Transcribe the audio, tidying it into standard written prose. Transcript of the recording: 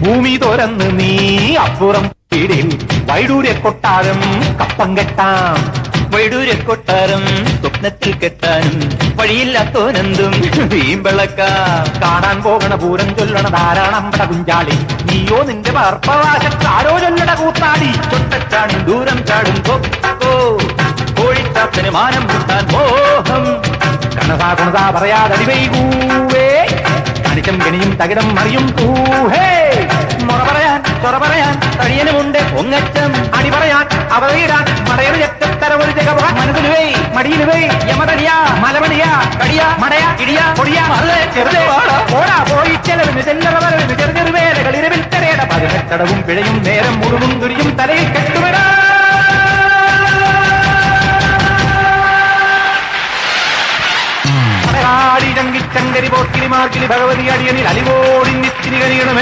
ഭൂമി തുറന്ന് നീ അപ്പുറം വീടിൽ വൈഡൂര്യ കൊട്ടാരം കപ്പം കെട്ടാം. വൈഡൂര്യ കൊട്ടാരം സ്വപ്നത്തിൽ കെട്ടാനും വഴിയില്ലാത്തോനെന്തും വീമ്പിളക്കാം. കാണാൻ പോകണ പൂരം ചൊല്ലണ ധാരാളമ്പട കുഞ്ചാളി, നീയോ നിന്റെ പാർപ്പവാശത്താരോ ചൊല്ലട കൂത്താടി. തൊട്ടച്ചാടും ദൂരം ചാടും കൊക്കോ, കോഴിക്കാത്തന് മാനം കിട്ടാൻ മോഹം. കണസാ കുണസാ പറയാതടി വൈകൂവേ, കണിച്ചം കെണിയും തകിടം മറിയും പൂഹേ. മുറ പറയാൻ ചൊറ പറയാൻ തടിയനുമുണ്ട് പൊങ്ങച്ചം. അടി പറയാൻ അവതയിടാൻ മടയൊരു ചെക്കത്തരവൊരു ജഗവാൻ. മനസ്സിലുവേ മടിയിലുവേ യമതടിയാ മലമടിയാ കടിയാ മടയാ ഇടിയാ പൊടിയാ മറുതെ ചെറുതേ വാടാ. ഓടാ പോയി ചെലവിന് ചെല്ലറ വരവിന് ചെറുചെറുവേലകൾ ഇരവിൽ തെരേട. 18 അടവും പിഴയും നേരം മുഴുവൻ തുരിയും തലയിൽ കെട്ടുവിടാ. ചങ്കിച്ചങ്കരി പോക്കിരി മാർക്കിലി ഭഗവതി അടിയനിൽ അലിവോടി നിത്തിരി കഴിയണമേ.